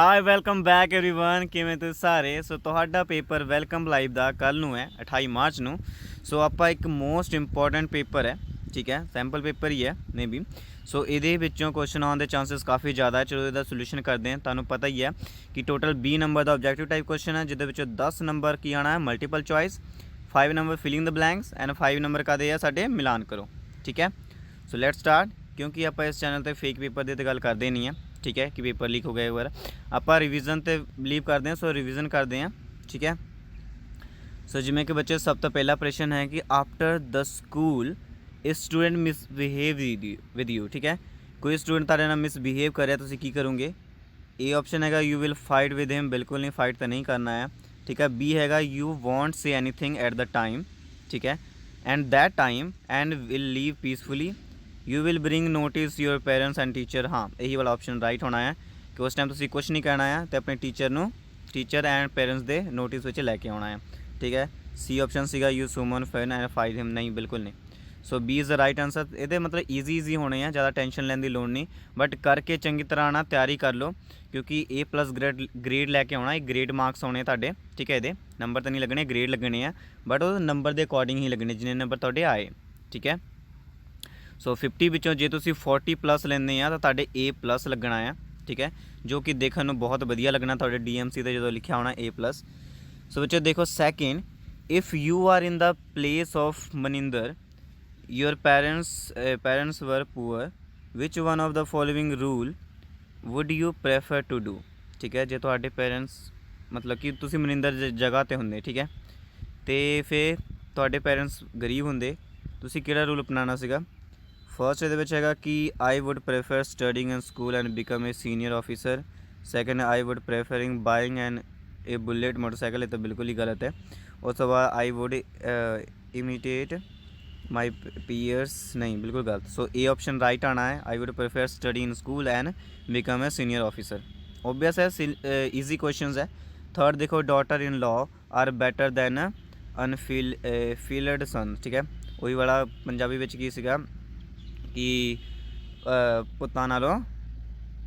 Hi welcome back everyone किवें तुसीं सारे सो ਤੁਹਾਡਾ ਪੇਪਰ ਵੈਲਕਮ ਲਾਈਵ ਦਾ ਕੱਲ ਨੂੰ ਹੈ 28 ਮਾਰਚ ਨੂੰ। ਸੋ ਆਪਾਂ ਇੱਕ ਮੋਸਟ ਇੰਪੋਰਟੈਂਟ ਪੇਪਰ ਹੈ, ਠੀਕ ਹੈ, ਸੈਂਪਲ ਪੇਪਰ ਹੀ ਹੈ ਮੇ ਬੀ। ਸੋ ਇਹਦੇ ਵਿੱਚੋਂ ਕੁਐਸਚਨ ਆਉਣ ਦੇ ਚਾਂਸਸ ਕਾਫੀ ਜ਼ਿਆਦਾ ਹੈ। ਚਲੋ ਇਹਦਾ ਸੋਲੂਸ਼ਨ ਕਰਦੇ ਹਾਂ। ਤੁਹਾਨੂੰ ਪਤਾ ਹੀ ਹੈ ਕਿ ਟੋਟਲ 20 ਨੰਬਰ ਦਾ ਆਬਜੈਕਟਿਵ ਟਾਈਪ ਕੁਐਸਚਨ ਹੈ, ਜਿਹਦੇ ਵਿੱਚੋਂ 10 ਨੰਬਰ ਕੀ ਆਉਣਾ ਹੈ multiple choice, 5 number filling the blanks and 5 number ਕਾਦੇ ਆ ਸਾਡੇ ਮਿਲਾਨ ਕਰੋ, ਠੀਕ ਹੈ। So let start. ਕਿਉਂਕਿ ਆਪਾਂ ਇਸ ਚੈਨਲ 'ਤੇ ਫੇਕ ਪੇਪਰ ਦੀ ਤਾਂ ਗੱਲ ਕਰਦੇ ਨਹੀਂ ਆ, ठीक है, कि पेपर लीक हो गया एक बार। आप रिविजन तो बिलीव करते हैं, सो रिविजन करते हैं, ठीक है। सो जिमें कि बच्चे सब तो पहला प्रश्न है कि after the school student misbehave with you, ठीक है। कोई स्टूडेंट तारे नाल मिसबिहेव करे तो की करोगे। ए ऑप्शन हैगा you will fight with him, बिल्कुल नहीं, फाइट तो नहीं करना है, ठीक है। बी हैगा you want say anything at the time, ठीक है, and that time and will leave peacefully. You will bring notice your parents and teacher, हाँ यही वाला ऑप्शन राइट होना है कि उस टाइम तुम कुछ नहीं कहना है तो अपने टीचर एंड पेरेंट्स के नोटिस में लैके आना है, ठीक है। सी ऑप्शन सीगा you summon fan and fight him, नहीं बिल्कुल नहीं। So B is the right answer. ये मतलब ईजी होने हैं, ज़्यादा टेंशन लेने की लोड़ नहीं, बट करके चंगी तरह ना तैयारी कर लो, क्योंकि A+ ग्रेड लैके आना, ग्रेड मार्क्स आने ताड़े, ठीक है। ये नंबर तो नहीं लगने, ग्रेड लगने हैं, बट वो नंबर के अकॉर्डिंग ही लगने जिन्ने नंबर तुहाडे आए, ठीक है। सो 50 विचों जे तुसीं 40+ लैंदे आ तो A+ लगना है, ठीक है, जो कि देखने में बहुत वधिया लगना तुहाडे DMC ते जो लिखा होना A+। सो बच्चों देखो second, if you are in the place of Maninder, your parents were poor, which one of the following rule would you prefer to do, ठीक है। जे तुहाडे पेरेंट्स मतलब कि तुसीं मनिंदर जगह ते हुंदे, ठीक है, तो फिर तुहाडे पेरेंट्स गरीब हुंदे, तुसीं किहड़ा रूल अपनाना सीगा। फर्स्ट ये है कि I would prefer studying in school and become a senior officer. Second I would preferring buying and a bullet motorcycle, ये तो बिल्कुल ही गलत है। उस तो बाद I would imitate my peers, नहीं बिल्कुल गलत। सो ए ऑप्शन राइट आना है, I would prefer study in school and become a senior officer. Obvious है, ईजी क्वेश्चन है। थर्ड देखो, daughter in law are batter then unfilled सन, ठीक है, वही वाला पंजाबी में की सीगा कि पुत्तां नालों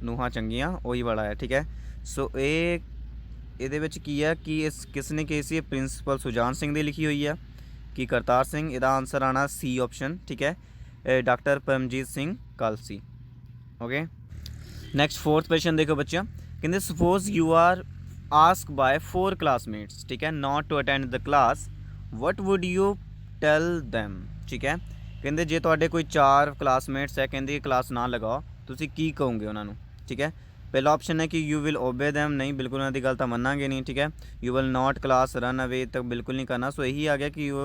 ਨੂਹਾਂ ਚੰਗੀਆਂ, ਉਹੀ वाला है, ठीक है। सो ਇਹਦੇ ਵਿੱਚ ਕੀ ਹੈ कि इस किसने कही सी, प्रिंसीपल सुजान सिंह ਦੀ लिखी हुई है कि करतार सिंह। ਇਹਦਾ आंसर आना सी ऑप्शन, ठीक है, doctor Paramjit Singh Kalsi, okay. Next fourth question देखो बच्चों, कहते suppose you are ask by 4 classmates, ठीक है, not to attend the class, what would you tell them, ठीक है। कहते जे तुहाडे कोई 4 क्लासमेट्स है, कहते क्लास ना लगाओ, तुसीं की कहोगे उन्होंने, ठीक है। पहला ऑप्शन है कि यू विल ओबे दैम, नहीं बिल्कुल उन्होंने गल तो मनांगे नहीं, ठीक है। You will not class run away, तक बिल्कुल नहीं करना। सो यही आ गया कि you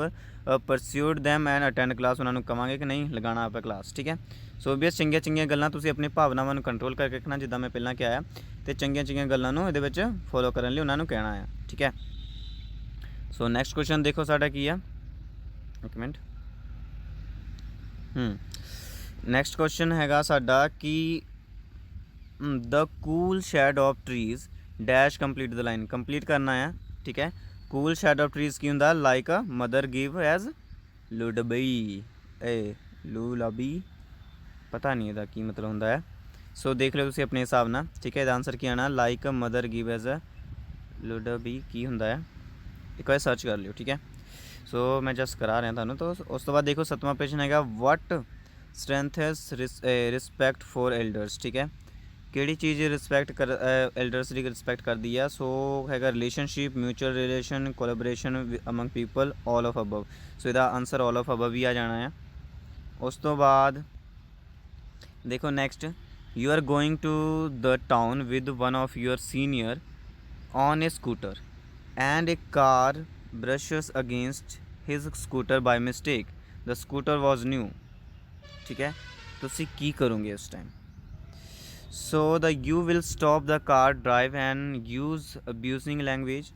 persuade them and attend class, उन्होंने कहांगे कि नहीं लगाना आप क्लास, ठीक है। सो ओबियस चंगियां चंगियां गल्लां तुसीं अपनी भावनावां नूं कंट्रोल करके रखना, जिद्दां मैं पहलां कहा तो चंगियां चंगियां गल्लां नूं इहदे विच फॉलो करन लई उन्होंने कहना है, ठीक है। सो नैक्सट क्वेश्चन देखो साडा की है, एक मिनट। नैक्सट क्वेश्चन हैगा साडा कि the cool shade of trees dash complete the line, complete करना है, ठीक है। कूल शैड ऑफ ट्रीज़ की होंदा, like a mother give as lullaby, lullaby, पता नहीं इसका की मतलब होंदा है। सो देख लो तुसीं अपने हिसाब नाल, ठीक है। आंसर की आना like a mother give as a lullaby की होंदा है, एक बार सर्च कर लियो, ठीक है। सो मैं जस्ट करा रहा थानू। तो उस तो बाद देखो 7वां प्रश्न हैगा what strengths respect for elders, ठीक है, किहड़ी चीज़ रिस्पैक्ट कर एल्डर्स की रिस्पैक्ट करती है। सो हैगा relationship, mutual relation, collaboration among people, all of above. So इसका आंसर ऑल ऑफ अबव ही आ जाना है। उस तो बाद देखो next, you are going to the town with one of your senior on a scooter and a car brushes against his scooter by mistake, the scooter was new, ठीक है। तुसीं की करोगे उस time. So the you will stop the car drive and use abusing language,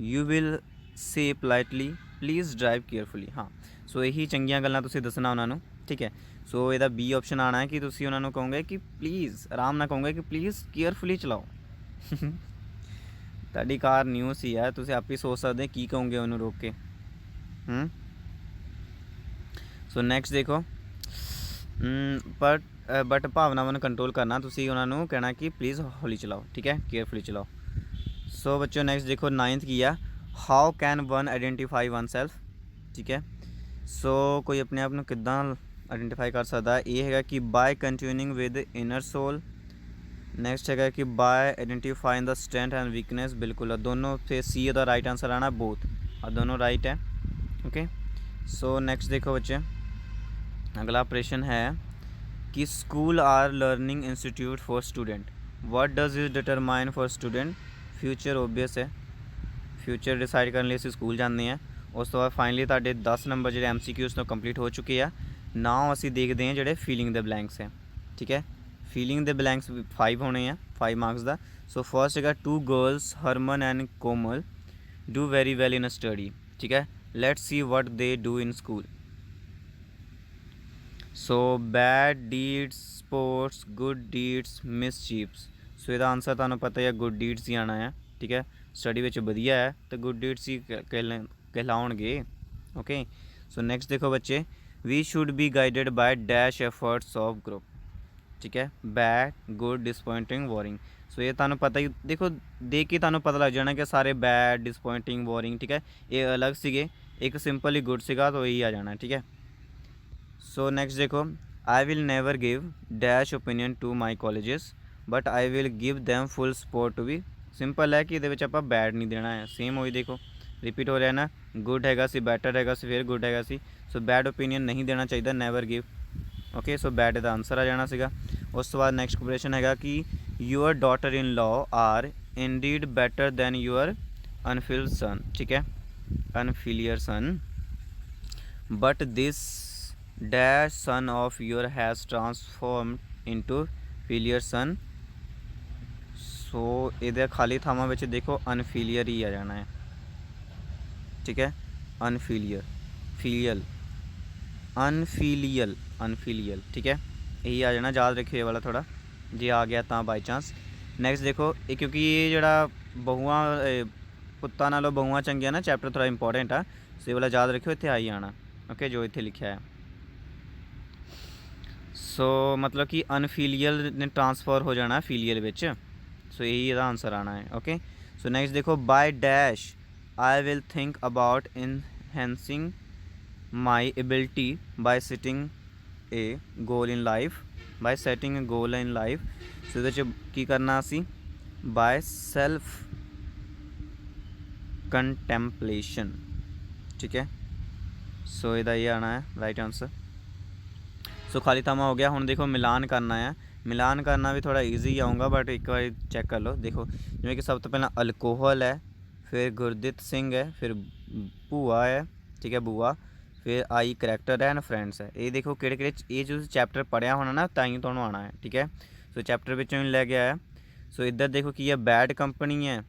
you will say politely please drive carefully, हाँ। सो यही चंगियां गल्लां तुसीं दसना उन्होंने, ठीक है। सो ਇਹਦਾ बी ऑप्शन आना है कि तुसीं उन्होंने कहोगे कि प्लीज़ आराम ना कहोगे कि प्लीज़ केयरफुली चलाओ। ਤੁਹਾਡੀ ਕਾਰ ਨਿਊ ਸੀ ਹੈ, ਤੁਸੀਂ ਆਪ ਹੀ ਸੋਚ ਸਕਦੇ ਕੀ ਕਹੋਗੇ ਉਹਨੂੰ ਰੋਕ ਕੇ। सो नैक्सट देखो, बट बट भावनावां कंट्रोल करना, तुसी उन्हां नूं कहना कि प्लीज़ हौली चलाओ, ठीक है, केयरफुली चलाओ। सो बच्चों नेक्स्ट देखो 9th की है, how can one identify one self, ठीक है। सो कोई अपने आप नूं किद्दां आइडेंटिफाई कर सकता है, ये है कि by continuing with inner soul. Next है कि by identifying the strength and weakness, बिल्कुल दोनों से सी का राइट आंसर आना, बोथ और दोनों राइट है। ओके सो नेक्स्ट देखो बच्चे, अगला प्रश्न है कि school are learning institute for student, what does is determine for student, future obvious है, फ्यूचर डिसाइड करने लिए स्कूल जाते हैं। उस तो बाद फाइनली तुहाडे 10 नंबर जो MCQs तो कंप्लीट हो चुके हैं। नाउ असी देखते हैं जोड़े फीलिंग द ब्लैंक्स है, ठीक है। फीलिंग द ब्लैंक्स 5 होने हैं, 5 मार्क्स का। सो फर्स्ट है 2 girls Harman and Komal do very well in study, ठीक है। Let's see what they do in school. So bad deeds sports, good deeds mischiefs. So इसका आंसर तुहानूं पता है गुड डीड्स ही आना है, ठीक है। स्टडी विच वधिया है तो गुड डीड्स ही कहलाउणगे। ओके सो नेक्स्ट देखो बच्चे, we should be guided by dash efforts of group, ठीक है। Bad good disappointing worrying. So ये तुहानूं पता ही, देखो देख के तुहानूं पता लग जाना कि सारे बैड डिसपॉइंटिंग वॉरिंग, ठीक है, ये अलग सीगे, एक सिंपल ही गुड सीगा तो यही आ जाना, ठीक है। सो नेक्स्ट देखो, I will never give dash opinion to my colleges but I will give them full support to be. Simple है कि ये आप बैड नहीं देना है, सेम वही देखो रिपीट हो रहा है ना, गुड हैगा सी, बैटर हैगा सी, फिर गुड हैगा सी। सो बैड ओपीनियन नहीं देना चाहिए, never give. Okay so bad का आंसर आ जाना सीगा। उस तो बाद नैक्सट क्वेश्चन है कि your daughter in law are indeed better than your unfilial son, ठीक है, unfilial son, but this dash son of your has transform into filial son. So ये खाली थावां विच देखो अनफिलियर ही आ जाना है, ठीक है, अनफिलियर, फिलियल, अनफिलियल, अनफिलियल, ठीक है, यही आ जाना, याद रखियो ये वाला थोड़ा जे आ गया तो बाई चांस। नैक्सट देखो ये क्योंकि ये जड़ा बहुआ पुत्तां नालों बहुआ चंगियां ना चैप्टर थोड़ा इंपॉर्टेंट आ, सो ये वाला याद रखियो, इत्थे आई आना। ओके जो इत्थे लिखा है, सो मतलब कि अनफिलियल ने ट्रांसफर हो जाना फिलियल विच, सो यही इसदा आंसर आना है। ओके सो नैक्सट देखो, by dash I will think about enhancing my ability by sitting a goal in life, by setting a goal in life. So ये की करना असी, बाय सैल्फ कंटैंपलेशन, ठीक है। सो इसदा ये आना है राइट आंसर। सो खाली थामा हो गया, हुण देखो मिलान करना है, मिलान करना भी थोड़ा ईजी आऊँगा बट एक बार चैक कर लो। देखो जिवें कि सब तो पहला अल्कोहल है, फिर गुरदित सिंह है, फिर भूआ है, ठीक है, भूआ, फिर आई करैक्टर है एंड फ्रेंड्स है। ये देखो किहड़े ये जो चैप्टर पढ़िया होना ना ताई तुहानूं आना है, ठीक है। सो चैप्टर विचों ही लै गया है। सो इधर देखो कि है बैड कंपनी है,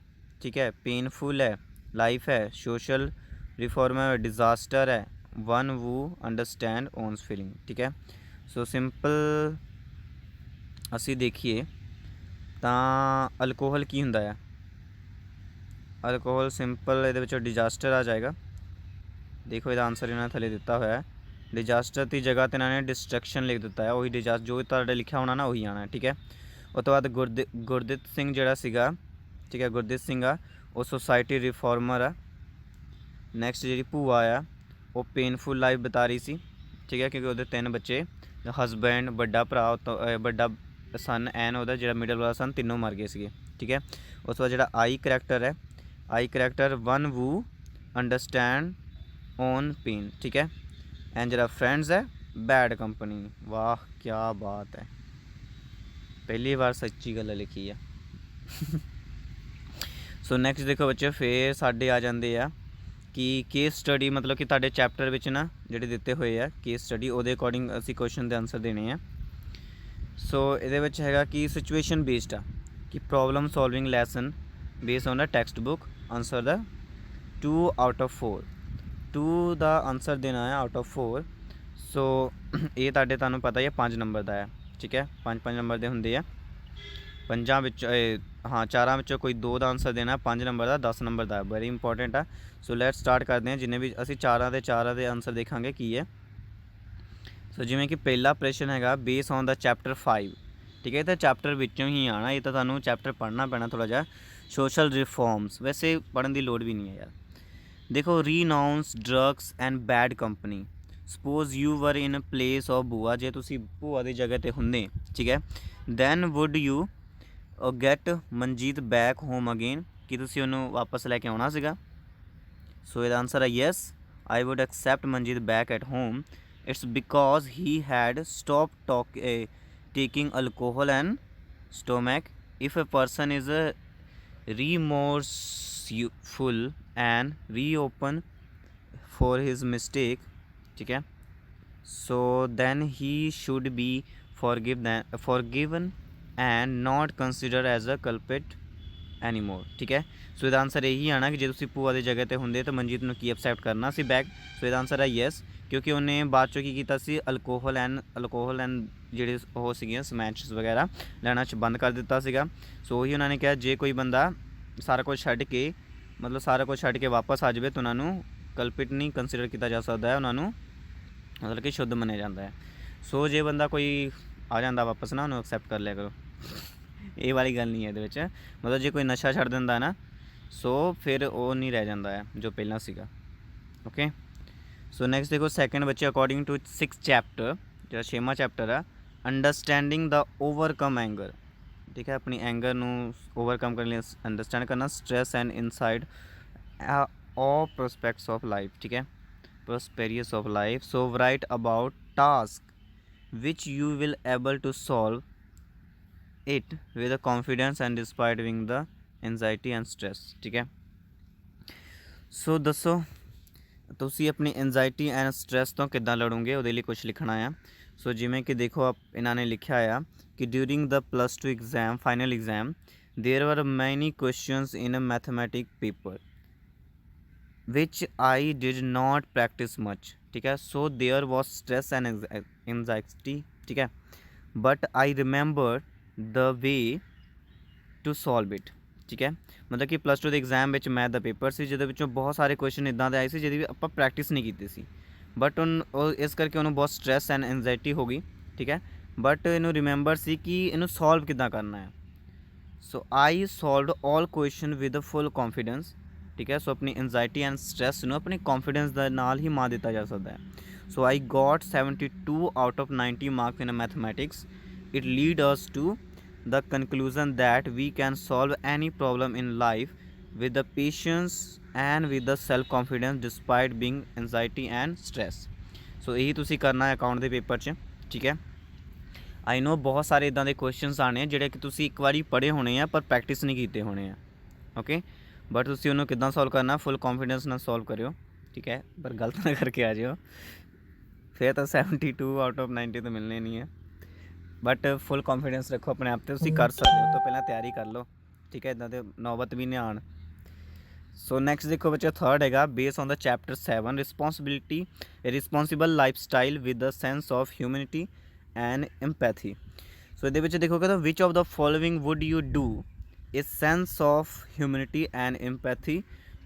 ठीक है, पेनफुल है, लाइफ है, सोशल रिफॉर्म है, डिजास्टर है, वन वू अंडरस्टैंड ओन्स फीलिंग, ठीक है। सो सिंपल असी देखिए तो अल्कोहल की हुंदा है, अल्कोहल सिंपल ये डिजास्टर आ जाएगा। देखो इसका आंसर इन्होंने थले दिता हुआ है, डिजास्टर की जगह तो इन्होंने डिस्ट्रक्शन लिख दिता है, वही डिजास्टर जो तुहाडे लिखा होना ना वही आना, ठीक है। उस तो बाद गुरदित सिंह जिहड़ा सीगा, ठीक है, गुरदित सिंह आ वो सोसाइटी रिफॉर्मर आ। नैक्सट जी भूआ आ वो पेनफुल लाइफ बता रही सी, ठीक है, क्योंकि वो 3 बच्चे, हसबैंड, बड़ा भरा तो बड़ा सन एन वो जो मिडल वाला सन, तीनों मर गए थे, ठीक है। उस बाद जो आई करैक्टर है, आई करैक्टर वन वू अंडरस्टैंड ओन पेन, ठीक है, एंड जरा फ्रेंड्स है बैड कंपनी। वाह क्या बात है, पहली बार सच्ची गल लिखी है। सो नैक्सट देखो बच्चे, फिर साढ़े आ जाते हैं कि केस स्टडी, मतलब कि तुहाडे चैप्टर विच ना जिहड़े दिते हुए है केस स्टडी, वो अकॉर्डिंग असी क्वेश्चन के आंसर देने हैं। सो ये हैगा कि सिचुएशन बेस्ड आ कि problem solving lesson based on the text book, answer the 2 out of 4, 2 का आंसर देना है आउट ऑफ 4। सो ये तुहानूं पता ही है 5 नंबर का है, ठीक है, 5-5 नंबर के होंगे, 5 हाँ 4 विचों कोई 2 का आंसर देना, 5 नंबर का 10 नंबर का, वेरी इंपॉर्टेंट है। सो लैट स्टार्ट करते हैं, जिन्हें भी असी 4 के आंसर देखांगे की है। सो जिवें कि पहला प्रश्न हैगा बेस ऑन द चैप्टर 5, ठीक है। तो चैप्टर विचों ही आना, ये तो तुहानूं चैप्टर पढ़ना पैना थोड़ा जिहा। सोशल रिफॉर्म्स वैसे पढ़न की लोड़ भी नहीं है यार। देखो, renounce drugs and bad company. Suppose you were in place of भूआ, जे तुसी भूआ की जगह ते हुंदे, ठीक है। Then would you get Manjit back home again, कि तुसी उन्होंने वापस लैके आना सीगा। सो ਇਹਦਾ आंसर है yes, I would accept Manjeet back at home. It's because he had stopped taking alcohol and stomach. If a person is remorseful and reopen for his mistake, ठीक है, so then he should be forgiven and not considered as a culprit anymore, ठीक है। सो ਇਹਦਾ answer यही आना कि जे तुसी ਭੂਆ ਦੀ ਜਗ੍ਹਾ ਤੇ ਹੁੰਦੇ ਤਾਂ ਮਨਜੀਤ ਨੂੰ ਕੀ ਐਕਸੈਪਟ ਕਰਨਾ ਸੀ ਬੈਕ। ਸੋ ਇਹਦਾ ਆंसर है ਯੈਸ, ਕਿਉਂਕਿ ਉਹਨੇ ਬਾਅਦ ਚੋਂ ਕੀ ਕੀਤਾ ਸੀ, ਅਲਕੋਹਲ ਐਂਡ ਜਿਹੜੇ ਉਹ ਸੀਗੀਆਂ ਸਮੈਚਸ ਵਗੈਰਾ ਲੈਣਾ ਚ ਬੰਦ ਕਰ ਦਿੱਤਾ ਸੀਗਾ। ਸੋ ਉਹੀ ਉਹਨਾਂ ਨੇ ਕਿਹਾ ਜੇ ਕੋਈ ਬੰਦਾ ਸਾਰਾ ਕੁਝ ਛੱਡ ਕੇ ਸਾਰਾ ਕੁਝ ਛੱਡ ਕੇ ਵਾਪਸ ਆ ਜਾਵੇ ਤਾਂ ਉਹਨਾਂ ਨੂੰ ਕਲਪਿਟ ਨਹੀਂ ਕੰਸੀਡਰ ਕੀਤਾ ਜਾ ਸਕਦਾ ਹੈ, ਉਹਨਾਂ ਨੂੰ ਮਤਲਬ ਕਿ ਸ਼ੁੱਧ ਮੰਨਿਆ ਜਾਂਦਾ ਹੈ। ਸੋ ਜੇ ਬੰਦਾ ਕੋਈ ਆ ਜਾਂਦਾ ਵਾਪਸ ਨਾ, ਉਹਨੂੰ ਐਕਸੈਪਟ ਕਰ ਲਿਆ ਕਰੋ। ਇਹ ਵਾਲੀ ਗੱਲ ਨਹੀਂ ਹੈ ਇਹਦੇ ਵਿੱਚ, ਮਤਲਬ ਜੇ ਕੋਈ ਨਸ਼ਾ ਛੱਡ ਦਿੰਦਾ ਨਾ, ਸੋ ਫਿਰ ਉਹ ਨਹੀਂ ਰਹਿ ਜਾਂਦਾ ਹੈ ਜੋ ਪਹਿਲਾਂ ਸੀਗਾ। ਓਕੇ, ਸੋ ਨੈਕਸਟ ਦੇਖੋ ਸੈਕਿੰਡ ਬੱਚੇ ਅਕੋਰਡਿੰਗ ਟੂ 6 ਚੈਪਟਰ, ਜਿਹੜਾ 6ਵਾਂ ਚੈਪਟਰ ਆ, ਅੰਡਰਸਟੈਂਡਿੰਗ ਦਾ ਓਵਰਕਮ ਐਂਗਰ, ਠੀਕ ਹੈ। ਆਪਣੀ ਐਂਗਰ ਨੂੰ ਓਵਰਕਮ ਕਰਨ ਲਈ ਅੰਡਰਸਟੈਂਡ ਕਰਨਾ, stress and inside all prospects of life, ठीक है, prosperous of life. So write about task which you will able to solve it with a confidence and despite having the anxiety and stress, ठीक है। ਸੋ ਦੱਸੋ ਤੁਸੀਂ ਆਪਣੀ anxiety and stress ਤੋਂ ਕਿੱਦਾਂ ਲੜੋਗੇ, ਉਹਦੇ ਲਈ ਕੁਝ ਲਿਖਣਾ ਆ। ਸੋ ਜਿਵੇਂ ਕਿ ਦੇਖੋ ਇਹਨਾਂ ਨੇ ਲਿਖਿਆ ਆ ਕਿ during the +2 exam final exam there were many questions in a mathematics paper which I did not practice much, ठीक है। so there was stress and anxiety, ठीक है, but I remember the way to solve it, ठीक है। मतलब कि +2 ਦੇ exam ਵਿੱਚ ਮੈਥ ਦਾ ਪੇਪਰ ਸੀ ਜਿਹਦੇ ਵਿੱਚੋਂ ਬਹੁਤ ਸਾਰੇ ਕੁਐਸਚਨ ਇੱਦਾਂ ਦੇ ਆਏ ਸੀ ਜਿਹਦੀ ਆਪਾਂ ਪ੍ਰੈਕਟਿਸ ਨਹੀਂ ਕੀਤੀ ਸੀ, ਬਟ ਉਹ ਇਸ ਕਰਕੇ ਉਹਨੂੰ ਬਹੁਤ ਸਟ੍ਰੈਸ ਐਂਡ ਐਂਜ਼ਾਈਟੀ ਹੋ ਗਈ, ਠੀਕ ਹੈ। ਬਟ ਇਹਨੂੰ ਰਿਮੈਂਬਰ ਸੀ ਕਿ ਇਹਨੂੰ ਸੋਲਵ ਕਿੱਦਾਂ ਕਰਨਾ ਹੈ। So I solved all question with full confidence, ਠੀਕ ਹੈ। ਸੋ ਆਪਣੀ ਐਂਜ਼ਾਈਟੀ ਐਂਡ ਸਟ੍ਰੈਸ ਨੂੰ ਆਪਣੀ ਕੌਨਫੀਡੈਂਸ ਦੇ ਨਾਲ ਹੀ ਮਾਰ ਦਿੱਤਾ ਜਾ ਸਕਦਾ ਹੈ। So I got 72 out of 90 marks in mathematics. It lead us to the conclusion that we can solve any problem in life with the patience and with the self confidence despite being anxiety and stress. so ਇਹੀ ਤੁਸੀਂ ਕਰਨਾ ਹੈ account ਦੇ paper 'ਚ, ਠੀਕ ਹੈ। ਆਈ ਨੋ ਬਹੁਤ ਸਾਰੇ ਇੱਦਾਂ ਦੇ ਕੁਐਸਚਨਸ ਆਣੇ ਆ ਜਿਹੜੇ ਕਿ ਤੁਸੀਂ ਇੱਕ ਵਾਰੀ ਪੜ੍ਹੇ ਹੋਣੇ ਆ ਪਰ ਪ੍ਰੈਕਟਿਸ ਨਹੀਂ ਕੀਤੇ ਹੋਣੇ ਆ, ਓਕੇ। ਬਟ ਤੁਸੀਂ ਉਹਨੂੰ ਕਿੱਦਾਂ ਸੋਲਵ ਕਰਨਾ, ਫੁੱਲ ਕੌਨਫੀਡੈਂਸ ਨਾਲ ਸੋਲਵ ਕਰਿਓ, ਠੀਕ ਹੈ। ਪਰ ਗਲਤ ਨਾ ਕਰਕੇ ਆ ਜਿਓ, ਫਿਰ ਤਾਂ 72 ਆਊਟ ਆਫ 90 ਤਾਂ ਮਿਲਣੇ ਨਹੀਂ ਹੈ। ਬਟ ਫੁੱਲ ਕੌਨਫੀਡੈਂਸ ਰੱਖੋ ਆਪਣੇ ਆਪ 'ਤੇ, ਤੁਸੀਂ ਕਰ ਸਕਦੇ ਹੋ। ਤੋਂ ਪਹਿਲਾਂ ਤਿਆਰੀ ਕਰ ਲਓ, ਠੀਕ ਹੈ, ਇੱਦਾਂ ਦੇ ਨੌਬਤ ਵੀ ਨਹੀਂ ਆਉਣ। ਸੋ ਨੈਕਸਟ ਦੇਖੋ ਬੱਚਾ ਥਰਡ ਹੈਗਾ base on the chapter 7 responsible life style with a sense of humanity and empathy. So ਇਹਦੇ ਵਿੱਚ ਦੇਖੋ ਕਿ which of the following would you do a sense of humanity and empathy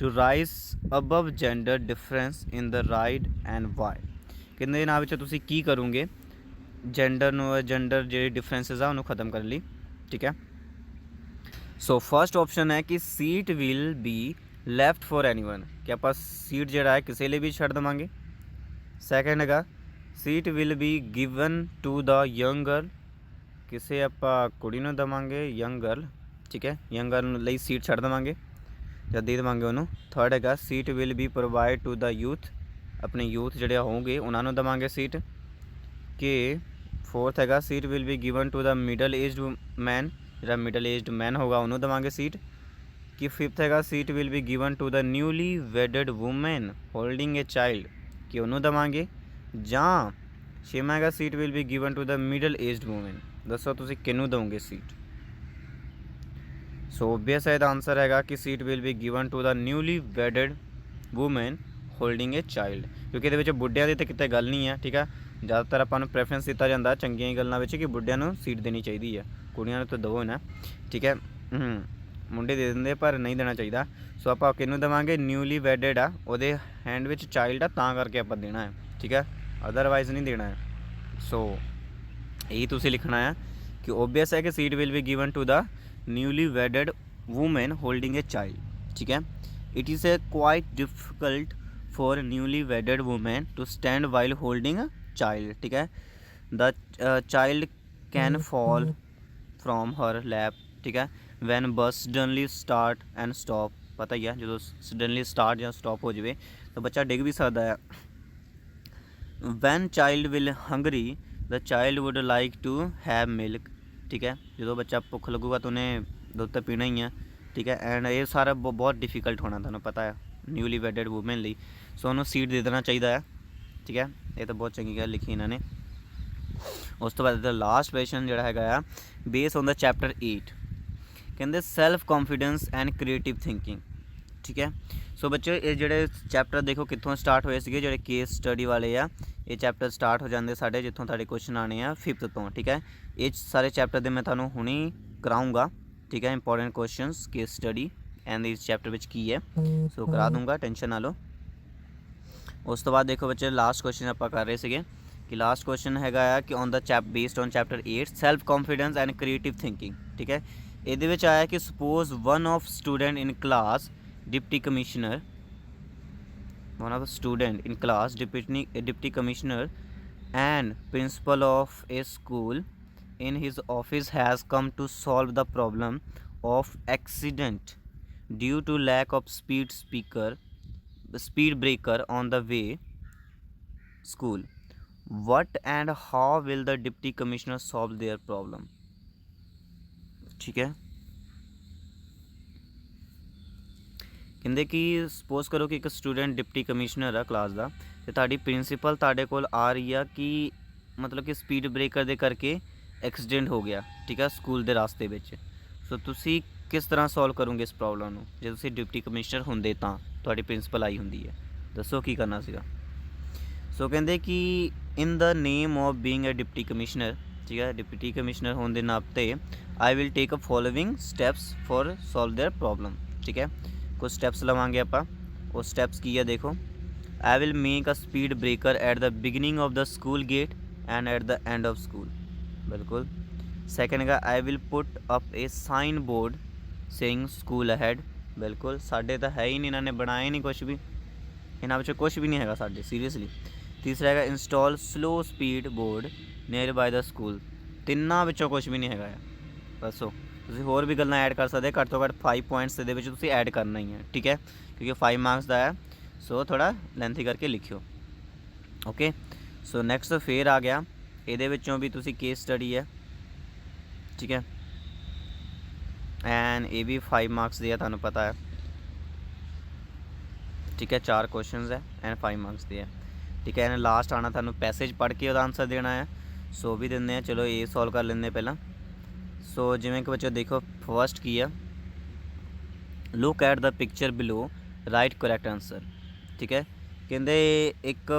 to rise above gender difference in the right and why। ਕਹਿੰਦੇ ਇਹਨਾਂ ਵਿੱਚ ਤੁਸੀਂ ਕੀ ਕਰੋਗੇ gender ਜਿਹੜੇ ਡਿਫਰੈਂਸਿਸ ਆ ਉਹਨੂੰ ਖਤਮ ਕਰਨ ਲਈ, ਠੀਕ ਹੈ। ਸੋ ਫਸਟ ਆਪਸ਼ਨ ਹੈ ਕਿ seat will B left for anyone, ਕਿ ਆਪਾਂ ਸੀਟ ਜਿਹੜਾ ਹੈ ਕਿਸੇ ਲਈ ਵੀ ਛੱਡ ਦੇਵਾਂਗੇ। ਸੈਕਿੰਡ ਹੈਗਾ seat will be given to the young girl, ਕਿਸੇ ਆਪਾਂ ਕੁੜੀ ਨੂੰ ਦੇਵਾਂਗੇ ਯੰਗ ਗਰਲ, ਠੀਕ ਹੈ, ਯੰਗ ਗਰਲ ਲਈ ਸੀਟ ਛੱਡ ਦੇਵਾਂਗੇ ਜਾਂ ਦੇ ਦੇਵਾਂਗੇ ਉਹਨੂੰ। ਥਰਡ ਹੈਗਾ seat will be provide to the youth, ਆਪਣੇ ਯੂਥ ਜਿਹੜੇ ਹੋਣਗੇ ਉਹਨਾਂ ਨੂੰ ਦੇਵਾਂਗੇ ਸੀਟ। ਕਿ ਫੋਰਥ ਹੈਗਾ seat will be given to the middle aged man, ਜਿਹੜਾ ਮਿਡਲ ਏਜਡ ਮੈਨ ਹੋਗਾ ਉਹਨੂੰ ਦੇਵਾਂਗੇ ਸੀਟ। ਕਿ ਫਿਫਥ ਹੈਗਾ seat will be given to the newly wedded woman holding a child, ਕਿ ਉਹਨੂੰ ਦੇਵਾਂਗੇ। ਜਾਂ ਛੇਵਾਂ ਹੈਗਾ seat will be given to the middle aged woman. ਦੱਸੋ ਤੁਸੀਂ ਕਿਹਨੂੰ ਦਿਓਗੇ ਸੀਟ। ਸੋ ਓਬਵੀਅਸ ਹੈ ਇਹਦਾ ਆਨਸਰ ਹੈਗਾ ਕਿ seat will be given to the newly wedded woman holding a child, ਕਿਉਂਕਿ ਇਹਦੇ ਵਿੱਚ ਬੁੱਢਿਆਂ ਦੀ ਤਾਂ ਕਿਤੇ ਗੱਲ ਨਹੀਂ ਹੈ, ਠੀਕ ਹੈ। ਜ਼ਿਆਦਾਤਰ ਆਪਾਂ ਨੂੰ ਪ੍ਰੈਫਰੈਂਸ ਦਿੱਤਾ ਜਾਂਦਾ ਚੰਗੀਆਂ ਗੱਲਾਂ ਵਿੱਚ ਕਿ ਬੁੱਢਿਆਂ ਨੂੰ ਸੀਟ ਦੇਣੀ ਚਾਹੀਦੀ ਹੈ, ਕੁੜੀਆਂ ਨੂੰ ਤਾਂ ਦਿਓ ਨਾ, ਠੀਕ ਹੈ। ਮੁੰਡੇ ਦੇ ਦਿੰਦੇ ਪਰ ਨਹੀਂ ਦੇਣਾ ਚਾਹੀਦਾ। ਸੋ ਆਪਾਂ ਕਿਹਨੂੰ ਦੇਵਾਂਗੇ, ਨਿਊਲੀ ਵੈਡਡ ਆ, ਉਹਦੇ ਹੈਂਡ ਵਿੱਚ ਚਾਈਲਡ ਆ ਤਾਂ ਕਰਕੇ ਆਪਾਂ ਦੇਣਾ ਹੈ, ਠੀਕ ਹੈ, ਅਦਰਵਾਈਜ਼ ਨਹੀਂ ਦੇਣਾ ਹੈ। ਸੋ यही तुसी लिखना है कि ओबियस है कि seat will be given to the newly wedded women holding a child. ठीक है, it is a quite difficult for newly wedded women to stand while holding a child. ठीक है, the child can fall from her lap. ठीक है, van बस suddenly start and stop, पता ही है जो सडनली स्टार्ट या स्टॉप हो जाए तो बच्चा डिग भी सकता है। When child will hungry the child would like to have milk. ठीक है, जो बच्चा भुख लगूगा तो उन्हें दुध तो पीना ही है। ठीक है, एंड ये सारा बहुत डिफिकल्ट होना, तुहानूं पता है न्यूली वैडिड वूमेन लिए। सो उन्होंने सीट दे देना चाहिए है। ठीक है, ये तो बहुत चंगी गल लिखी इन्होंने। उस तो बाद लास्ट क्वेश्चन जोड़ा है बेस ऑन द चैप्टर 8 कहते self confidence and creative thinking. ठीक है, सो बच्चों ये जोड़े चैप्टर देखो कितों स्टार्ट होए थे, जोड़े केस स्टडी वाले आ ये चैप्टर स्टार्ट हो जाते साढ़े जितों साढ़े क्वेश्चन आने आ 5th तो। ठीक है, ये सारे चैप्टर के मैं थानू हुणी कराऊँगा। ठीक है, important questions case study and इस चैप्टर में की है, सो करा दूँगा, टेंशन ना लो। उस तो बाद देखो बच्चे लास्ट क्वेश्चन आप कर रहे थे कि लास्ट क्वेश्चन है कि on the based on chapter 8 self confidence and creative thinking. ठीक है, ये आया कि suppose one of student in class deputy commissioner, one of the student in class deputy commissioner and principal of a school in his office has come to solve the problem of accident due to lack of speed breaker on the way school. What and how will the deputy commissioner solve their problem? ठीक है, ਕਹਿੰਦੇ कि suppose करो कि एक student deputy commissioner है class का तो ਤੁਹਾਡੀ प्रिंसीपल ਤੁਹਾਡੇ ਕੋਲ आ रही है कि मतलब कि स्पीड ब्रेकर ਦੇ करके एक्सीडेंट हो गया। ठीक है, स्कूल के रास्ते ਵਿੱਚ। सो ਤੁਸੀਂ किस तरह सॉल्व करोगे इस प्रॉब्लम ਨੂੰ ਜੇ ਤੁਸੀਂ डिप्टी कमिश्नर ਹੁੰਦੇ ਤਾਂ ਤੁਹਾਡੀ प्रिंसीपल आई ਹੁੰਦੀ है, ਦੱਸੋ ਕੀ ਕਰਨਾ ਸੀਗਾ। सो ਕਹਿੰਦੇ कि in the name of being a deputy commissioner, ठीक है, डिप्टी कमिश्नर होने के नाते I will take a following steps for solve their problem. ठीक है, कुछ स्टैप्स लवांगे आप। वो स्टैप्स की है देखो, I will make a speed breaker at the beginning of the school gate and at the end of school. बिल्कुल। Second है I will put up a sign board saying school ahead. बिल्कुल, साढ़े तो है ही नहीं, इन्होंने बनाया नहीं कुछ भी, इन्होंने पिछले कुछ भी नहीं है साढ़े सीरीयसली। तीसरा है install slow speed board near by the school. तिना पिछों कुछ भी नहीं है। दसो ਤੁਸੀਂ ਹੋਰ भी गल्लां ऐड कर सकते, घट तो घट 5 पॉइंट्स ਦੇ ਵਿੱਚ ਤੁਸੀਂ ऐड करना ही है। ठीक है, क्योंकि 5 मार्क्स का है, सो थोड़ा लेंथी करके लिखियो। ओके, सो नैक्सट फिर आ गया ये भी तुसी केस स्टडी है। ठीक है, एंड ये भी 5 मार्क्स दिया, थानू पता है। ठीक है, 4 क्वेश्चन है एंड 5 मार्क्स दिया। ठीक है, एंड लास्ट आना थानू पैसेज पढ़ के उसका आंसर देना है, सो भी देंगे हैं। चलो ये सॉल्व कर लेंगे पहला। सो जिमें कि बच्चों देखो फर्स्ट की है, look at the picture below right correct answer. ठीक है, कहते एक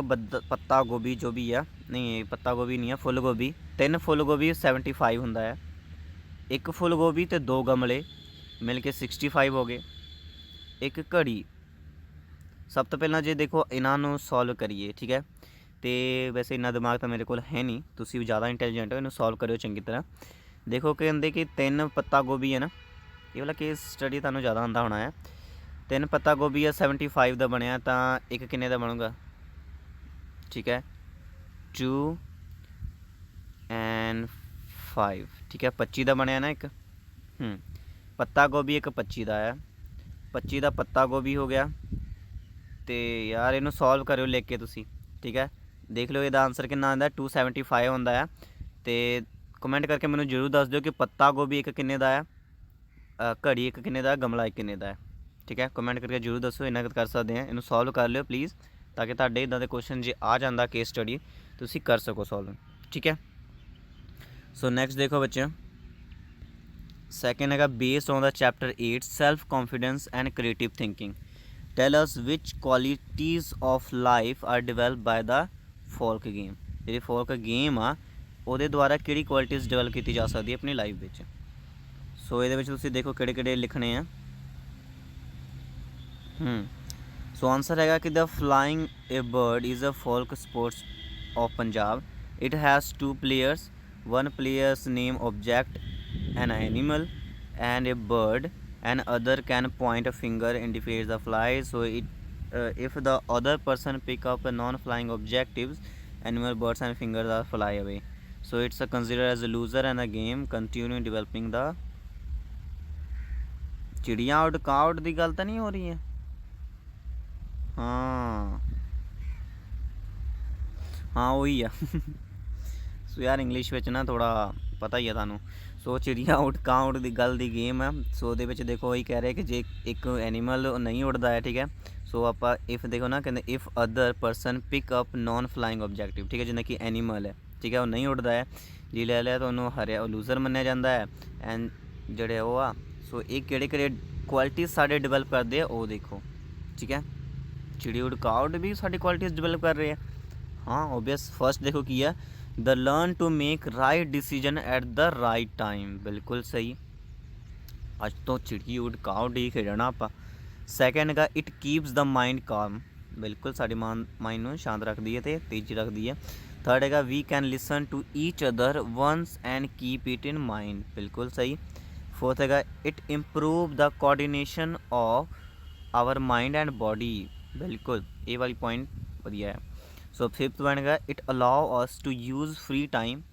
पत्ता गोभी जो भी है, नहीं पत्ता गोभी नहीं है, फुल गोभी, 3 फुल गोभी 75 होंदा है, एक फुल गोभी तो 2 गमले मिल के 65 हो गए, एक घड़ी। सब तो पहला जे देखो इन्हों सॉल्व करिए। ठीक है, तो वैसे इन्ना दिमाग तो मेरे को है नहीं, तुसी ज़्यादा इंटैलीजेंट हो, इन्हूं सॉल्व करो चंगी तरह। देखो कहते कि 3 पत्ता गोभी है ना, ये वाला केस स्टडी तुहानूं ज़्यादा आंदा होना है। 3 पत्ता गोभी है 75 का बनया, तो एक किन्ने का बनूगा। ठीक है, 2 एंड 5। ठीक है, 25 का बनया ना एक। पत्ता गोभी एक 25 का है, 25 का पत्ता गोभी हो गया। तो यार इनू सॉल्व करो लिख के तुसी। ठीक है, देख लो इसका आंसर कितना आता है, 275 होंदा है। तो कमेंट करके मैंने जरूर दस दो कि पत्ता गोभी एक किन्ने का है, घड़ी एक किन्ने का, गमला एक किन्ने का है। ठीक है, कमेंट करके जरूर दसो, इन्ना कर सकते हैं। इन्हू सॉल्व कर लियो प्लीज़, ताकि तुहाडे इदां दे क्वेश्चन जे आ जाता केस स्टडी तुसी कर सको सॉल्व। ठीक है, सो नैक्सट देखो बच्चे, सैकेंड है based on the chapter 8 self confidence and creative thinking. Tell us which qualities of life are develop by the folk game. जी फोल्क गेम आ ਉਹਦੇ ਦੁਆਰਾ ਕਿਹੜੀ ਕੁਆਲਿਟੀਜ਼ ਡਿਵੈਲਪ ਕੀਤੀ ਜਾ ਸਕਦੀ ਹੈ ਆਪਣੀ ਲਾਈਫ ਵਿੱਚ। ਸੋ ਇਹਦੇ ਵਿੱਚ ਤੁਸੀਂ ਦੇਖੋ ਕਿਹੜੇ ਕਿਹੜੇ ਲਿਖਣੇ ਆ। ਸੋ ਆਨਸਰ ਹੈਗਾ ਕਿ the flying a bird is a folk sports of Punjab It has two players. One player's name object, an animal, and a bird, and other can point a finger indicates the fly. So if the other person pick up a non-flying objectives, animal, birds, and fingers are fly away. So it's considered as a loser and a game continue developing the चिड़िया उड़ cout की गल तो नहीं हो रही है हाँ हाँ वही है सो यार इंग्लिश ਵਿੱਚ ਨਾ ਥੋੜਾ ਪਤਾ ਹੀ ਆ ਤੁਹਾਨੂੰ ਸੋ ਚਿੜੀਆਂ ਉੱਡ ਕਾਂ ਉੱਡ ਦੀ ਗੱਲ ਦੀ ਗੇਮ ਹੈ ਸੋ ਉਹਦੇ ਵਿੱਚ ਦੇਖੋ ਇਹ ਕਹਿ ਰਿਹਾ ਕਿ ਜੇ ਇੱਕ ਐਨੀਮਲ ਨਹੀਂ ਉੱਡਦਾ ਹੈ ਠੀਕ ਹੈ ਸੋ ਆਪਾਂ ਇਫ ਦੇਖੋ ਨਾ ਕਹਿੰਦੇ if other person pick up non flying objective ਠੀਕ ਹੈ ਜਿਵੇਂ ਕਿ ਐਨੀਮਲ ਹੈ ਠੀਕ ਹੈ ਉਹ ਨਹੀਂ ਉੱਡਦਾ ਹੈ ਜੀ ਲੈ ਲਿਆ ਤਾਂ ਉਹਨੂੰ ਹਰਿਆ ਲੂਜ਼ਰ ਮੰਨਿਆ ਜਾਂਦਾ ਹੈ ਐਂਡ ਜਿਹੜੇ ਉਹ ਆ ਸੋ ਇਹ ਕਿਹੜੇ ਕਿਹੜੇ ਕੁਆਲਿਟੀਜ਼ ਸਾਡੇ ਡਿਵੈਲਪ ਕਰਦੇ ਆ ਉਹ ਦੇਖੋ ਠੀਕ ਹੈ ਚਿੜੀ ਉੱਡ ਕਾਂ ਉੱਡ ਵੀ ਸਾਡੀ ਕੁਆਲਿਟੀਜ਼ ਡਿਵੈਲਪ ਕਰ ਰਹੇ ਆ हाँ ऑब्वियस फर्स्ट देखो की है the learn to make right decision at the right time बिल्कुल सही अज तो चिड़ी उड़ काउ डी खेडना आप सैकेंड का इट कीप्स द माइंड काम बिल्कुल साड़ी माइंड में शांत रखती है तो तेजी रखती है थर्ड है we can listen to each other once and keep it in mind बिल्कुल सही फोर्थ है it improve the coordination of our mind and body बिल्कुल ये वाली पॉइंट वधिया है सो फिफ्थ वन है it allow us to use free time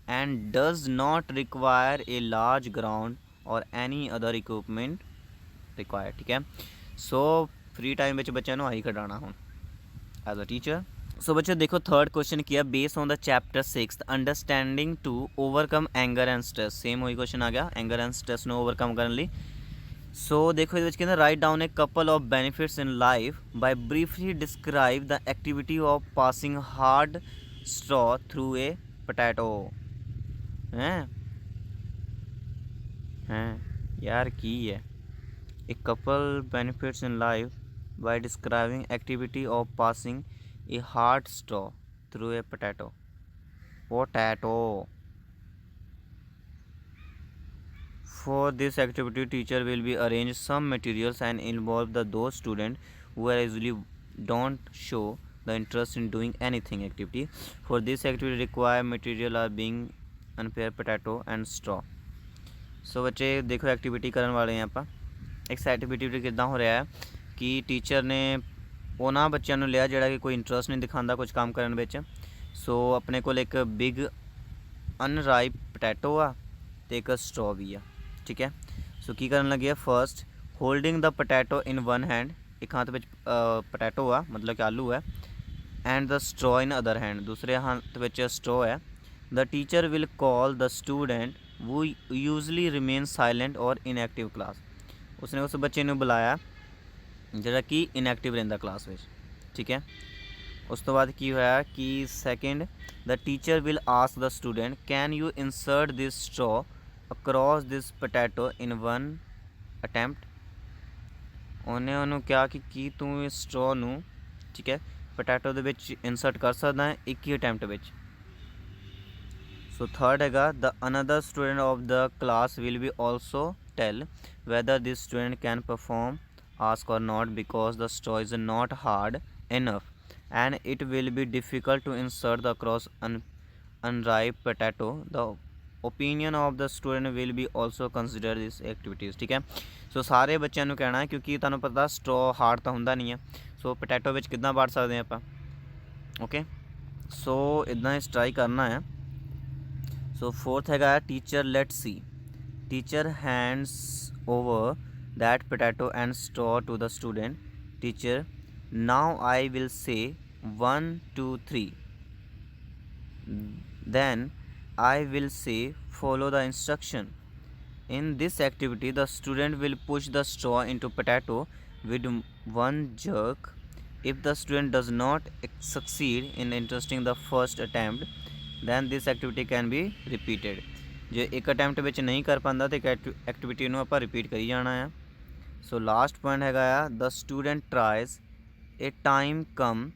and does not require a large ground और एनी अदर इक्विपमेंट रिक्वायर ठीक है so free time में बच्चों को आई खिडाना हूँ एज अ टीचर सो बच्चों देखो थर्ड क्वेश्चन किया based on the chapter 6 understanding to overcome anger and stress same वही क्वेश्चन आ गया एंगर एंड स्ट्रेस को ओवरकम करने लिए सो देखो ये कहते write down a couple of benefits in life by briefly describe the activity of passing hard straw through a potato हैं यार की है a couple benefits in life by describing activity of passing a hard straw through a potato For this activity, teacher will be arrange some materials and involve those students who are usually don't show the interest in doing anything activity. For this activity, require material are being unpair potato and straw. So बच्चे देखो activity करने वाले हैं ਆਪਾਂ ਇੱਕ activity ਕਿੱਦਾਂ ਹੋ ਰਿਹਾ ਹੈ ਕਿ ਟੀਚਰ ਨੇ ਉਹਨਾਂ ਬੱਚਿਆਂ ਨੂੰ ਲਿਆ ਜਿਹੜਾ ਕਿ ਕੋਈ ਇੰਟਰਸਟ ਨਹੀਂ ਦਿਖਾਉਂਦਾ ਕੁਝ ਕੰਮ ਕਰਨ ਵਿੱਚ ਸੋ ਆਪਣੇ ਕੋਲ ਇੱਕ ਬਿਗ ਅਨਰਾਈਪ ਪੋਟੈਟੋ ਆ ਤੇ ਇੱਕ ਸਟ੍ਰॉ ਵੀ ਆ ठीक है सो की करन लगे first holding the potato in one hand एक हाथ में पोटैटो आ मतलब कि आलू है and the straw in other hand दूसरे हाथ में स्ट्रॉ है the teacher will call the student वो यूजली रिमेन साइलेंट और इनएक्टिव क्लास उसने उस बच्चे ने बुलाया जोड़ा कि इनएक्टिव रहिंदा क्लास में ठीक है उस तो बाद की होया कि second the teacher will ask the student can you insert this straw across this potato in one attempt ਉਹਨੇ ਉਹਨੂੰ ਕਿਹਾ ਕਿ ਕੀ ਤੂੰ ਇਸ ਸਟ੍ਰॉ ਨੂੰ ਠੀਕ ਹੈ ਪੋਟੈਟੋ ਦੇ ਵਿੱਚ ਇਨਸਰਟ ਕਰ ਸਕਦਾ ਹੈ ਇੱਕ ਹੀ ਅਟੈਂਪਟ ਵਿੱਚ ਸੋ ਥਰਡ ਹੈਗਾ the another student of the class will be also tell whether this student can perform ask or not because the straw is not hard enough and it will be difficult to insert the across unripe potato the opinion of the student will be also consider this activities ठीक है सो सारे बच्चों को कहना है क्योंकि तुहानूं पता स्ट्रॉ हार्ड तो हुंदा नहीं है सो पोटैटो विच किद्दां वड़ सकदे हैं आपां ओके सो इदां ट्राई करना है सो फोर्थ हैगा teacher let see teacher hands over that potato and straw to the student teacher now I will say 1 2 3 then I will say follow the instruction. In this activity the student will push the straw into potato with one jerk. If the student does not succeed in interesting the first attempt then this activity can be repeated. ਜੇ ਇੱਕ attempt ਵਿੱਚ ਨਹੀਂ ਕਰ ਪਾਉਂਦਾ ਤੇ activity ਨੂੰ ਆਪਾਂ repeat ਕਰੀ ਜਾਣਾ ਆ ਸੋ ਲਾਸਟ ਪੁਆਇੰਟ ਹੈਗਾ ਆ the student tries a time come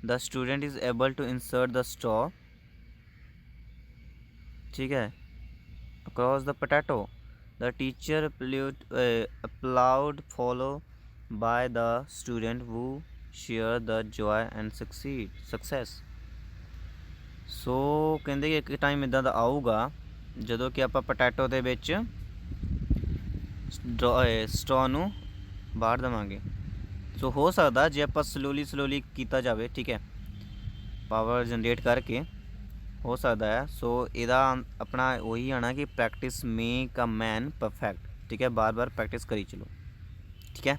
the student is able to insert the straw ठीक है across the potato the teacher applaud follow by the student who share the joy and success ਸੋ ਕਹਿੰਦੇ ਕਿ ਇੱਕ time ਇੱਦਾਂ ਦਾ ਆਊਗਾ ਜਦੋਂ ਕਿ ਆਪਾਂ ਪੋਟੈਟੋ ਦੇ ਵਿੱਚ ਸਟ੍ਰੋ ਨੂੰ ਬਾਹਰ ਦੇਵਾਂਗੇ। ਸੋ ਹੋ ਸਕਦਾ ਜੇ ਆਪਾਂ ਸਲੋਲੀ ਕੀਤਾ ਜਾਵੇ, ਠੀਕ ਹੈ, ਪਾਵਰ ਜਨਰੇਟ ਕਰਕੇ ਹੋ ਸਕਦਾ ਹੈ। ਸੋ ਇਹਦਾ ਆਪਣਾ ਉਹੀ ਆਣਾ ਕਿ practice make a man perfect, ਠੀਕ ਹੈ, ਬਾਰ ਬਾਰ ਪ੍ਰੈਕਟਿਸ ਕਰੀ ਚਲੋ, ਠੀਕ ਹੈ।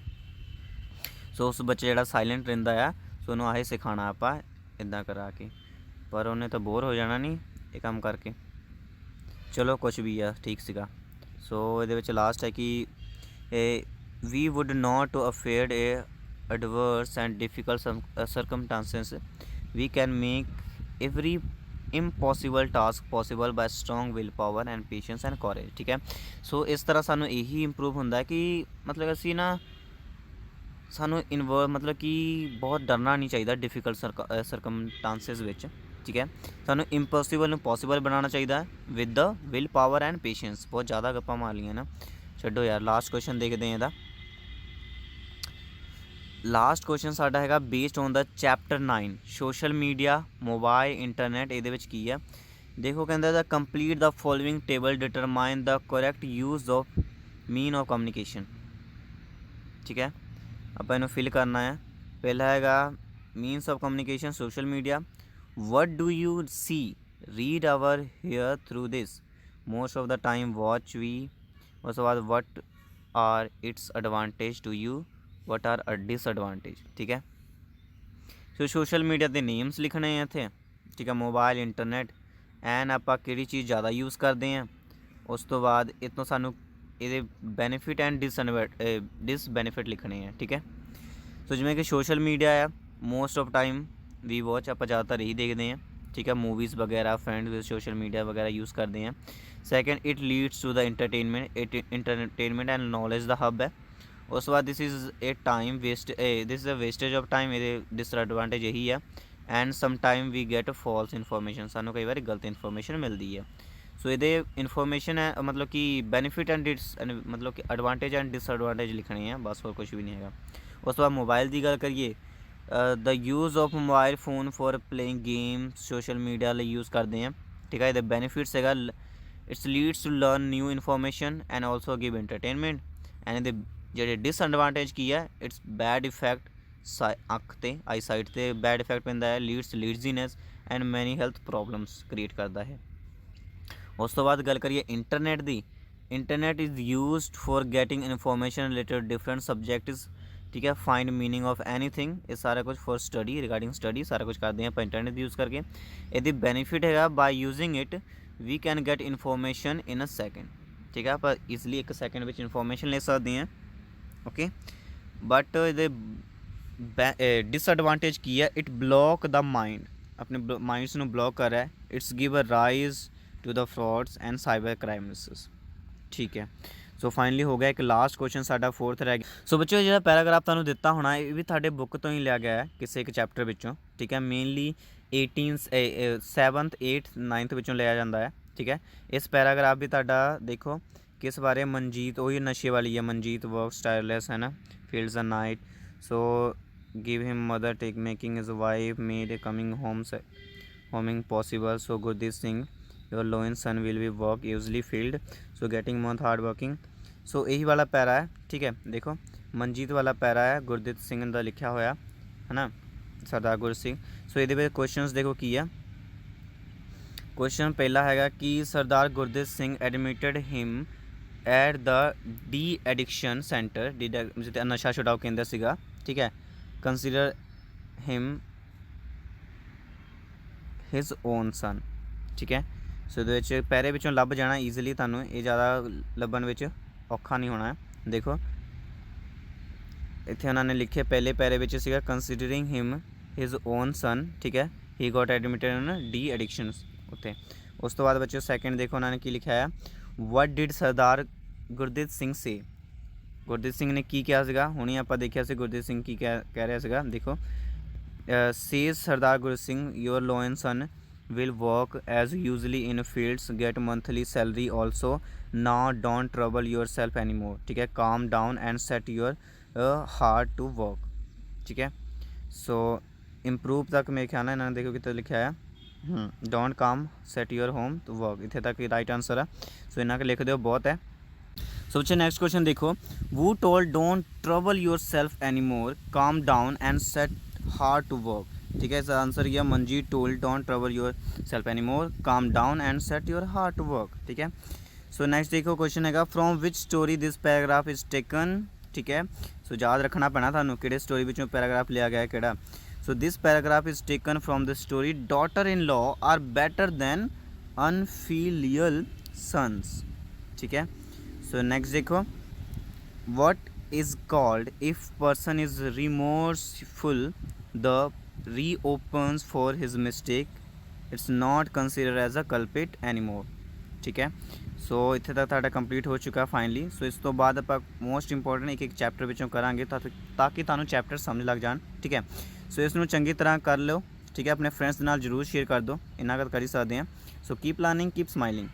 ਸੋ ਉਸ ਬੱਚੇ ਜਿਹੜਾ ਸਾਇਲੈਂਟ ਰਹਿੰਦਾ ਆ, ਸੋ ਉਹਨੂੰ ਆਹੀ ਸਿਖਾਉਣਾ ਆਪਾਂ ਇੱਦਾਂ ਕਰਾ ਕੇ, ਪਰ ਉਹਨੇ ਤਾਂ ਬੋਰ ਹੋ ਜਾਣਾ ਨਹੀਂ ਇਹ ਕੰਮ ਕਰਕੇ। ਚਲੋ ਕੁਛ ਵੀ ਆ, ਠੀਕ ਸੀਗਾ। ਸੋ ਇਹਦੇ ਵਿੱਚ ਲਾਸਟ ਹੈ ਕਿ we would not to afraid a adverse and difficult circumstances, we can make every impossible task possible by strong willpower and patience and courage, ਠੀਕ ਹੈ। ਸੋ ਇਸ ਤਰ੍ਹਾਂ ਸਾਨੂੰ ਇਹੀ ਇੰਪਰੂਵ ਹੁੰਦਾ ਕਿ ਮਤਲਬ ਅਸੀਂ ਨਾ ਸਾਨੂੰ ਮਤਲਬ ਕਿ ਬਹੁਤ ਡਰਨਾ ਨਹੀਂ ਚਾਹੀਦਾ ਡਿਫਿਕਲਟ ਸਰਕਮਸਟਾਂਸਿਸ ਵਿੱਚ, ਠੀਕ ਹੈ। ਸਾਨੂੰ ਇੰਪੋਸੀਬਲ ਨੂੰ ਪੋਸੀਬਲ ਬਣਾਉਣਾ ਚਾਹੀਦਾ with the will power and patience. ਬਹੁਤ ਜ਼ਿਆਦਾ ਗੱਪਾਂ ਮਾਰ ਲਈਆਂ ਨਾ, ਛੱਡੋ ਯਾਰ। ਲਾਸਟ ਕੁਐਸਚਨ ਦੇਖਦੇ ਹਾਂ ਇਹਦਾ। ਲਾਸਟ ਕੁਐਸਚਨ ਸਾਡਾ ਹੈਗਾ based on the chapter 9 social media mobile internet. ਇਹਦੇ ਵਿੱਚ ਕੀ ਹੈ ਦੇਖੋ, ਕਹਿੰਦਾ the complete the following table determine the correct use of mean of communication, ਠੀਕ ਹੈ। ਆਪਾਂ ਇਹਨੂੰ ਫਿਲ ਕਰਨਾ ਹੈ। ਪਹਿਲਾ ਹੈਗਾ means of communication social media. What do you see read our hear through this most of the time watch we. ਉਸ ਤੋਂ ਬਾਅਦ what are its advantage to you, what are a disadvantage, ਠੀਕ ਹੈ। ਸੋ social media ਦੇ names ਲਿਖਣੇ ਆ ਇੱਥੇ, ਠੀਕ ਹੈ। ਮੋਬਾਈਲ ਇੰਟਰਨੈਟ ਐਨ ਆਪਾਂ ਕਿਹੜੀ ਚੀਜ਼ ਜ਼ਿਆਦਾ ਯੂਜ਼ ਕਰਦੇ ਹਾਂ। ਉਸ ਤੋਂ ਬਾਅਦ ਇਹ ਤੋਂ ਸਾਨੂੰ ਇਹਦੇ ਬੈਨੀਫਿਟ ਐਂਡ ਡਿਸਬੈਨੀਫਿਟ ਲਿਖਣੇ ਆ, ਠੀਕ ਹੈ। ਸੋ ਜਿਵੇਂ ਕਿ ਸੋਸ਼ਲ ਮੀਡੀਆ ਆ most of time we watch ਆਪਾਂ ਜ਼ਿਆਦਾਤਰ ਇਹੀ ਦੇਖਦੇ ਹਾਂ, ਠੀਕ ਹੈ। ਮੂਵੀਜ਼ ਵਗੈਰਾ ਫਰੈਂਡਸ ਵਿਦ ਸੋਸ਼ਲ ਮੀਡੀਆ ਵਗੈਰਾ ਯੂਜ਼ ਕਰਦੇ ਹਾਂ। Second it leads to the entertainment and knowledge ਦਾ ਹੱਬ ਹੈ। ਉਸ ਤੋਂ ਬਾਅਦ this is a time waste, this is a wastage of time. ਇਹਦੇ ਡਿਸਐਡਵਾਂਟੇਜ ਇਹੀ ਆ। And some time we get false information, ਸਾਨੂੰ ਕਈ ਵਾਰੀ ਗਲਤ ਇਨਫੋਰਮੇਸ਼ਨ ਮਿਲਦੀ ਹੈ। ਸੋ ਇਹਦੇ ਇਨਫੋਰਮੇਸ਼ਨ ਹੈ ਮਤਲਬ ਕਿ ਬੈਨੀਫਿਟ ਐਂਡ ਮਤਲਬ ਕਿ ਐਡਵਾਂਟੇਜ ਐਂਡ ਡਿਸਐਡਵਾਂਟੇਜ ਲਿਖਣੇ ਆ, ਬਸ ਹੋਰ ਕੁਛ ਵੀ ਨਹੀਂ ਹੈਗਾ। ਉਸ ਤੋਂ ਬਾਅਦ ਮੋਬਾਈਲ ਦੀ ਗੱਲ ਕਰੀਏ, the use of mobile phone for playing game social media ਲਈ ਯੂਜ਼ ਕਰਦੇ ਹਾਂ, ਠੀਕ ਹੈ। ਇਹਦੇ ਬੈਨੀਫਿਟਸ ਹੈਗਾ its leads to learn new information and also give entertainment. And ਇਹਦੇ ਜਿਹੜੇ ਡਿਸਐਡਵਾਂਟੇਜ ਕੀ ਹੈ, ਇਟਸ ਬੈਡ ਇਫੈਕਟ ਅੱਖ 'ਤੇ ਆਈ ਸਾਈਟ 'ਤੇ ਬੈਡ ਇਫੈਕਟ ਪੈਂਦਾ ਹੈ। Leads laziness and many health problems create ਕਰਦਾ ਹੈ। ਉਸ ਤੋਂ ਬਾਅਦ ਗੱਲ ਕਰੀਏ ਇੰਟਰਨੈਟ ਦੀ, internet is used for getting information related different subjects, ਠੀਕ ਹੈ। ਫਾਈਂਡ ਮੀਨਿੰਗ ਆਫ ਐਨੀਥਿੰਗ, ਇਹ ਸਾਰਾ ਕੁਝ ਫॉर ਸਟੱਡੀ ਰਿਗਾਰਡਿੰਗ ਸਟੱਡੀ ਸਾਰਾ ਕੁਝ ਕਰਦੇ ਹਾਂ ਆਪਾਂ ਇੰਟਰਨੈਟ ਯੂਜ਼ ਕਰਕੇ। ਇਹਦੀ ਬੈਨੀਫਿਟ ਹੈਗਾ by using it we can get information in a second, ਠੀਕ ਹੈ। ਆਪਾਂ ਈਜ਼ਲੀ ਇੱਕ ਸੈਕਿੰਡ ਵਿੱਚ ਇਨਫੋਰਮੇਸ਼ਨ ਲੈ ਸਕਦੇ ਹਾਂ, ਓਕੇ। ਬਟ ਇਹਦੇ ਡਿਸਐਡਵਾਂਟੇਜ ਕੀ ਹੈ, ਇਟ ਬਲੌਕ ਦਾ ਮਾਈਂਡ, ਆਪਣੇ ਮਾਈਂਡਸ ਨੂੰ ਬਲੌਕ ਕਰ ਰਿਹਾ ਹੈ। Its give a rise to the frauds and cyber crimes, ਠੀਕ ਹੈ। ਸੋ ਫਾਈਨਲੀ ਹੋ ਗਿਆ ਇੱਕ ਲਾਸਟ ਕੁਐਸਚਨ ਸਾਡਾ ਫੋਰਥ ਰਹਿ ਗਿਆ। ਸੋ ਬੱਚਿਓ ਜਿਹੜਾ ਪੈਰਾਗ੍ਰਾਫ ਤੁਹਾਨੂੰ ਦਿੱਤਾ ਹੋਣਾ ਇਹ ਵੀ ਤੁਹਾਡੇ ਬੁੱਕ ਤੋਂ ਹੀ ਲਿਆ ਗਿਆ ਹੈ ਕਿਸੇ ਇੱਕ ਚੈਪਟਰ ਵਿੱਚੋਂ, ਠੀਕ ਹੈ। ਮੇਨਲੀ 7th 8th 9th ਵਿੱਚੋਂ ਲਿਆ ਜਾਂਦਾ ਹੈ, ਠੀਕ ਹੈ। ਇਸ ਪੈਰਾਗ੍ਰਾਫ ਵੀ ਤੁਹਾਡਾ ਦੇਖੋ ਕਿਸ ਬਾਰੇ, ਮਨਜੀਤ ਉਹੀ ਨਸ਼ੇ ਵਾਲੀ ਹੈ, ਮਨਜੀਤ ਵਰਕ ਸਟਾਈਲਲੈਸ ਹੈ ਨਾ, fields a night. So give him mother take making his wife made a coming homing possible, so Gurdeep Singh your lone son will be work usually field, so getting month hard working। ਸੋ ਇਹੀ ਵਾਲਾ ਪੈਰਾ ਹੈ, ਠੀਕ ਹੈ। ਦੇਖੋ ਮਨਜੀਤ ਵਾਲਾ ਪੈਰਾ ਹੈ ਗੁਰਦੀਪ ਸਿੰਘ ਦਾ ਲਿਖਿਆ ਹੋਇਆ ਹੈ ਨਾ, ਸਰਦਾਰ ਗੁਰ ਸਿੰਘ। ਸੋ ਇਹਦੇ ਵਿੱਚ ਕੁਐਸਚਨਸ ਦੇਖੋ ਕੀ ਆ। ਕੁਐਸਚਨ ਪਹਿਲਾ ਹੈਗਾ ਕਿ Sardar Gurdeep Singh admitted him at the de addiction centre, ਜਿੱਥੇ ਨਸ਼ਾ ਛੁਡਾਓ ਕੇਂਦਰ ਸੀਗਾ, ਠੀਕ ਹੈ। Consider him his own son, ਠੀਕ ਹੈ। ਸੋ ਇਹਦੇ ਵਿੱਚ ਪੈਰੇ ਵਿੱਚੋਂ ਲੱਭ ਜਾਣਾ ਈਜ਼ੀਲੀ, ਤੁਹਾਨੂੰ ਇਹ ਜ਼ਿਆਦਾ ਲੱਭਣ ਵਿੱਚ ਔਖਾ ਨਹੀਂ ਹੋਣਾ। ਦੇਖੋ ਇੱਥੇ ਉਹਨਾਂ ਨੇ ਲਿਖੇ ਪਹਿਲੇ ਪੈਰੇ ਵਿੱਚ ਸੀਗਾ ਕੰਸੀਡਰਿੰਗ ਹਿਮ ਹਿਜ਼ ਓਨ ਸਨ, ਠੀਕ ਹੈ। ਹੀ ਗੋਟ ਐਡਮਿਟਡ ਇਨ ਡੀ ਐਡਿਕਸ਼ਨਸ ਉੱਥੇ। ਉਸ ਤੋਂ ਬਾਅਦ ਬੱਚੋ ਸੈਕਿੰਡ ਦੇਖੋ ਉਹਨਾਂ ਨੇ ਕੀ ਲਿਖਿਆ ਹੈ, ਵਟ ਡਿਡ ਸਰਦਾਰ ਗੁਰਦੀਪ ਸਿੰਘ ਸੇ, ਗੁਰਦੀਪ ਸਿੰਘ ਨੇ ਕੀ ਕਿਹਾ ਸੀਗਾ। ਹੁਣੀ ਆਪਾਂ ਦੇਖਿਆ ਸੀ ਗੁਰਦੀਪ ਸਿੰਘ ਕੀ ਕਹਿ ਰਿਹਾ ਸੀਗਾ। ਦੇਖੋ says Sardar Gurdeep Singh your loin son will work as usually in fields, get monthly salary also, now don't trouble yourself anymore, ठीक है। calm down and set your heart to work, ठीक है। so improve तक मेरे ख्याल है इन्होंने देखो कितना लिखा है, don't come set your home to work, इतने तक राइट आंसर है। सो इन्ना के लिख दो, बहुत है। सो बच्चे नेक्स्ट क्वेश्चन देखो, who told don't trouble yourself any more, calm down and set hard to work. ठीक है, इसका आंसर यह Manjeet told don't trouble yourself any more, calm down and set your hard to work. ठीक है, so next देखो question है from which story this paragraph is taken. ठीक है, सो याद रखना पैना थानू किहड़े स्टोरी विचों पैराग्राफ लिया गया है किहड़ा। So this paragraph is taken from the story daughter in law are better than unfilial sons. ठीक है, सो नेक्स्ट देखो, what is called if person is remorseful the reopens for his mistake, it's not consider as a culprit anymore. ठीक है, सो इत्थे तक तुहाडा complete हो चुका फाइनली। सो इस तो बाद आपां मोस्ट इंपोर्टेंट एक एक चैप्टर विचों करांगे ताकि तुहानूं चैप्टर समझ लग जान। ठीक है, सो इसनूं चंगी तरह कर लो। ठीक है, अपने फ्रेंड्स दे नाल जरूर शेयर कर दो, इन्ना कर ही सकते हैं। So keep learning, keep smiling.